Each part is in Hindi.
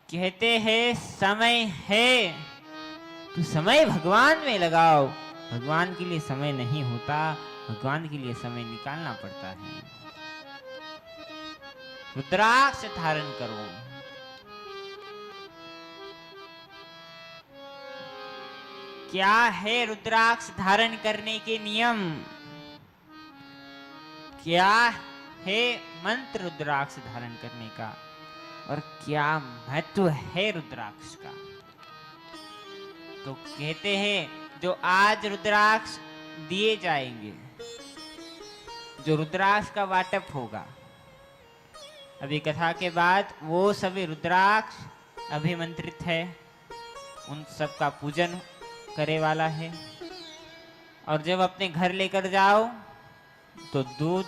कहते हैं समय है तो समय भगवान में लगाओ। भगवान के लिए समय नहीं होता, भगवान के लिए समय निकालना पड़ता है। रुद्राक्ष धारण करो। क्या है रुद्राक्ष धारण करने के नियम? क्या है मंत्र रुद्राक्ष धारण करने का? और क्या महत्व है रुद्राक्ष का? तो कहते हैं जो आज रुद्राक्ष दिए जाएंगे, जो रुद्राक्ष का वाटप होगा, अभी कथा के बाद वो सभी रुद्राक्ष अभिमंत्रित है, उन सब का पूजन करे वाला है। और जब अपने घर लेकर जाओ तो दूध,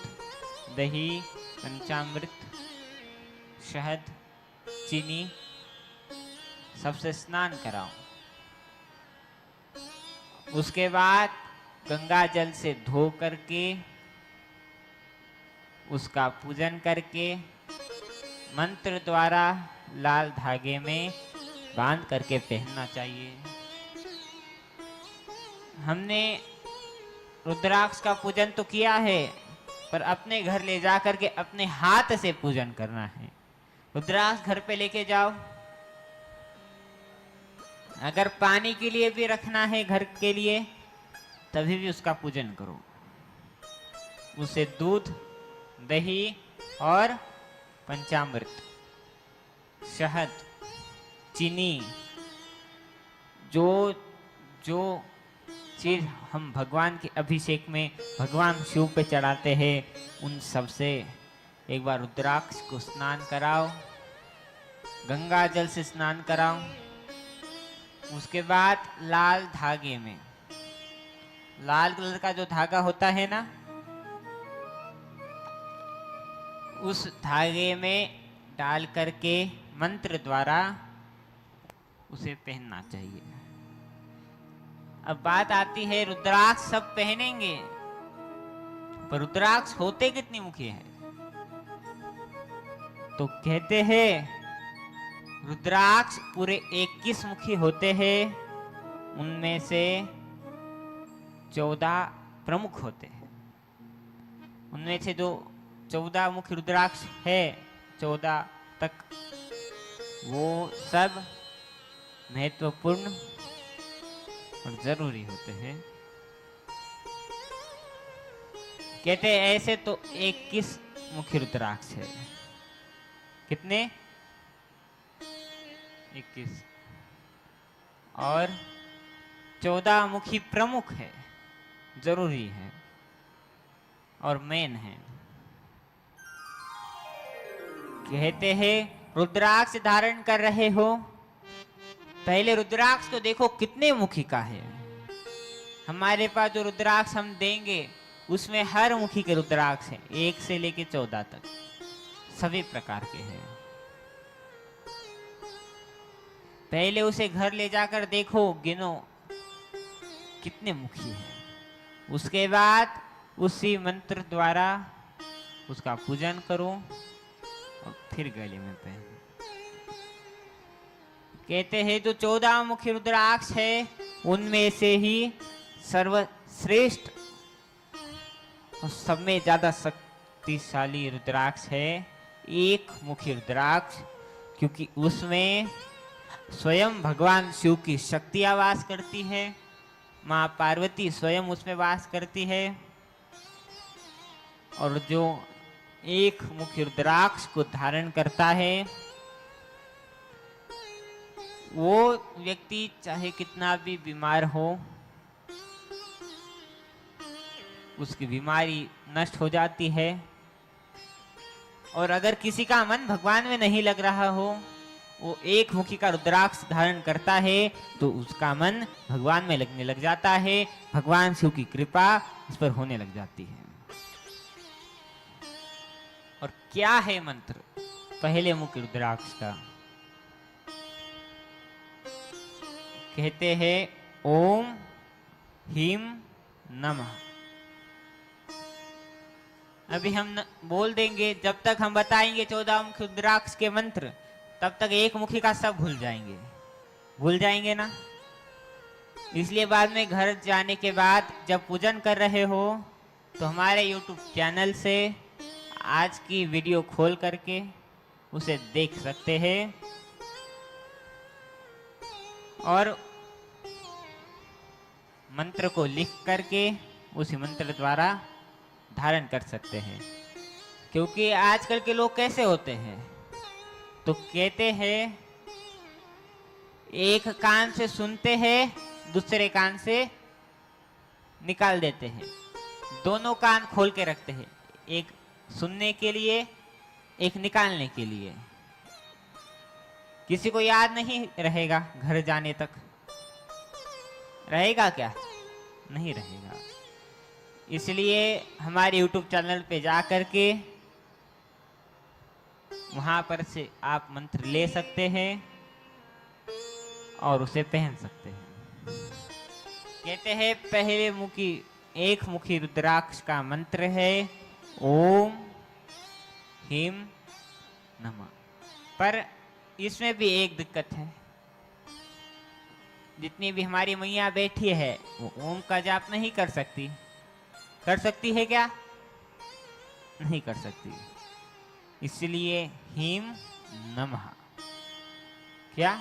दही, पंचामृत, शहद, चीनी सबसे स्नान कराओ। उसके बाद गंगा जल से धो करके उसका पूजन करके मंत्र द्वारा लाल धागे में बांध करके पहनना चाहिए। हमने रुद्राक्ष का पूजन तो किया है, पर अपने घर ले जा करके अपने हाथ से पूजन करना है। रुद्राक्ष घर पे लेके जाओ। अगर पानी के लिए भी रखना है घर के लिए, तभी भी उसका पूजन करो। उसे दूध, दही और पंचामृत, शहद, चीनी, जो जो चीज हम भगवान के अभिषेक में भगवान शिव पे चढ़ाते हैं, उन सब से एक बार रुद्राक्ष को स्नान कराओ, गंगा जल से स्नान कराओ। उसके बाद लाल धागे में, लाल कलर का जो धागा होता है ना, उस धागे में डाल करके मंत्र द्वारा उसे पहनना चाहिए। अब बात आती है रुद्राक्ष सब पहनेंगे, पर रुद्राक्ष होते कितनी मुखी है? तो कहते हैं रुद्राक्ष पूरे 21 मुखी होते हैं। उनमें से 14 प्रमुख होते हैं। उनमें से जो 14 मुख्य रुद्राक्ष है, 14 तक, वो सब महत्वपूर्ण और जरूरी होते हैं। कहते हैं ऐसे तो 21 मुख्य रुद्राक्ष है। कितने? 21। और 14 मुखी प्रमुख है, जरूरी है और मेन है। कहते हैं रुद्राक्ष धारण कर रहे हो, पहले रुद्राक्ष को देखो कितने मुखी का है। हमारे पास जो रुद्राक्ष हम देंगे उसमें हर मुखी के रुद्राक्ष हैं, 1 से लेके 14 तक, सभी प्रकार के हैं। पहले उसे घर ले जाकर देखो, गिनो कितने मुखी हैं। उसके बाद उसी मंत्र द्वारा उसका पूजन करो और फिर गले में पहनो। कहते हैं जो 14 मुखी रुद्राक्ष है, उनमें से ही सर्वश्रेष्ठ और सब में ज्यादा शक्तिशाली रुद्राक्ष है एक मुखी रुद्राक्ष, क्योंकि उसमें स्वयं भगवान शिव की शक्तियां वास करती है, माँ पार्वती स्वयं उसमें वास करती है। और जो एक मुखी रुद्राक्ष को धारण करता है, वो व्यक्ति चाहे कितना भी बीमार हो, उसकी बीमारी नष्ट हो जाती है। और अगर किसी का मन भगवान में नहीं लग रहा हो, वो एक मुखी का रुद्राक्ष धारण करता है तो उसका मन भगवान में लगने लग जाता है, भगवान शिव की कृपा उस पर होने लग जाती है। और क्या है मंत्र पहले मुखी रुद्राक्ष का? कहते हैं ओम ह्रीं नमः। अभी हम बोल देंगे, जब तक हम बताएंगे 14 मुखी रुद्राक्ष के मंत्र, तब तक एक मुखी का सब भूल जाएंगे ना। इसलिए बाद में घर जाने के बाद जब पूजन कर रहे हो तो हमारे YouTube चैनल से आज की वीडियो खोल करके उसे देख सकते हैं और मंत्र को लिख करके उसी मंत्र द्वारा धारण कर सकते हैं। क्योंकि आजकल के लोग कैसे होते हैं, तो कहते हैं एक कान से सुनते हैं, दूसरे कान से निकाल देते हैं। दोनों कान खोल के रखते हैं, एक सुनने के लिए, एक निकालने के लिए। किसी को याद नहीं रहेगा घर जाने तक, रहेगा क्या? नहीं रहेगा। इसलिए हमारे YouTube चैनल पे जा करके वहां पर से आप मंत्र ले सकते हैं और उसे पहन सकते हैं। कहते हैं पहले मुखी एक मुखी रुद्राक्ष का मंत्र है ओम ह्रीं नमः। पर इसमें भी एक दिक्कत है, जितनी भी हमारी मैया बैठी है वो ओम का जाप नहीं कर सकती। कर सकती है क्या? नहीं कर सकती। इसलिए ह्रीं नमः, क्या?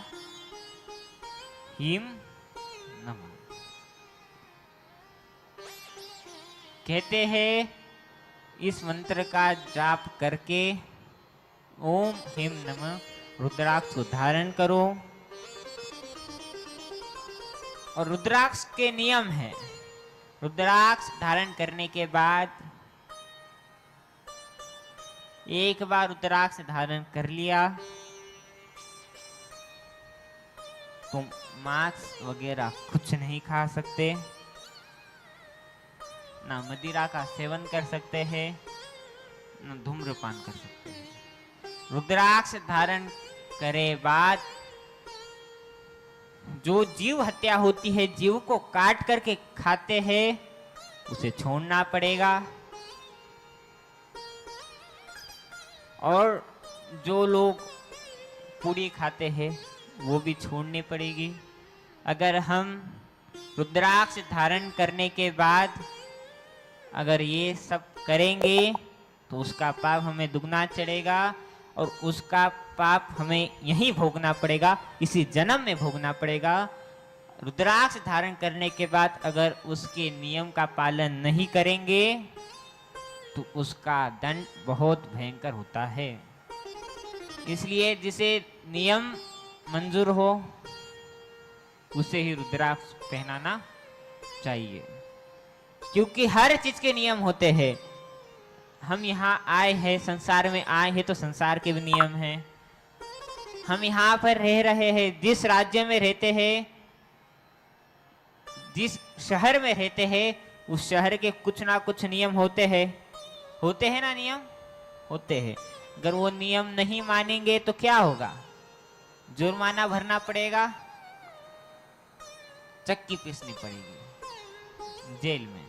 ह्रीं नमः कहते हैं। इस मंत्र का जाप करके ओम ह्रीं नमः रुद्राक्ष को धारण करो। और रुद्राक्ष के नियम है, रुद्राक्ष धारण करने के बाद एक बार रुद्राक्ष धारण कर लिया तो मांस वगैरह कुछ नहीं खा सकते, ना मदिरा का सेवन कर सकते हैं, ना धूम्रपान कर सकते हैं। रुद्राक्ष धारण करे बाद जो जीव हत्या होती है, जीव को काट करके खाते हैं, उसे छोड़ना पड़ेगा। और जो लोग पूरी खाते हैं वो भी छोड़नी पड़ेगी। अगर हम रुद्राक्ष धारण करने के बाद अगर ये सब करेंगे तो उसका पाप हमें दुगना चढ़ेगा और उसका पाप हमें यहीं भोगना पड़ेगा, इसी जन्म में भोगना पड़ेगा। रुद्राक्ष धारण करने के बाद अगर उसके नियम का पालन नहीं करेंगे तो उसका दंड बहुत भयंकर होता है। इसलिए जिसे नियम मंजूर हो उसे ही रुद्राक्ष पहनाना चाहिए। क्योंकि हर चीज के नियम होते हैं। हम यहाँ आए हैं, संसार में आए हैं तो संसार के भी नियम हैं। हम यहाँ पर रह रहे हैं, जिस राज्य में रहते हैं, जिस शहर में रहते हैं, उस शहर के कुछ ना कुछ नियम होते हैं ना, नियम होते हैं। अगर वो नियम नहीं मानेंगे तो क्या होगा? जुर्माना भरना पड़ेगा, चक्की पीसनी पड़ेगी जेल में।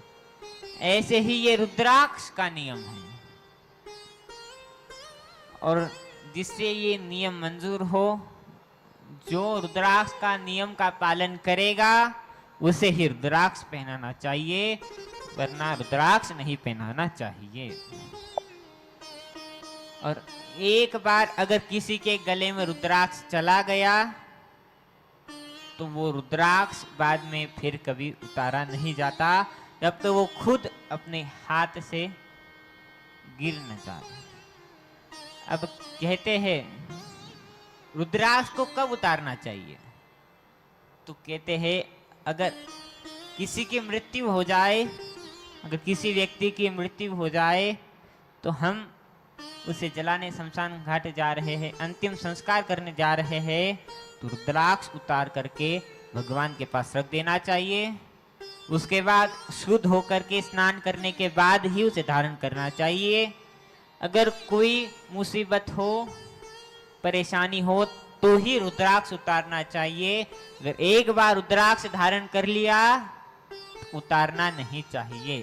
ऐसे ही ये रुद्राक्ष का नियम है। और जिससे ये नियम मंजूर हो, जो रुद्राक्ष का नियम का पालन करेगा उसे ही रुद्राक्ष पहनाना चाहिए, वरना रुद्राक्ष नहीं पहनाना चाहिए। और एक बार अगर किसी के गले में रुद्राक्ष चला गया तो वो रुद्राक्ष बाद में फिर कभी उतारा नहीं जाता, जब तो वो खुद अपने हाथ से गिर न जाए। अब कहते हैं रुद्राक्ष को कब उतारना चाहिए? तो कहते हैं अगर किसी की मृत्यु हो जाए, अगर किसी व्यक्ति की मृत्यु हो जाए तो हम उसे जलाने शमशान घाट जा रहे हैं, अंतिम संस्कार करने जा रहे हैं, तो रुद्राक्ष उतार करके भगवान के पास रख देना चाहिए। उसके बाद शुद्ध होकर के स्नान करने के बाद ही उसे धारण करना चाहिए। अगर कोई मुसीबत हो, परेशानी हो तो ही रुद्राक्ष उतारना चाहिए। अगर एक बार रुद्राक्ष धारण कर लिया उतारना नहीं चाहिए।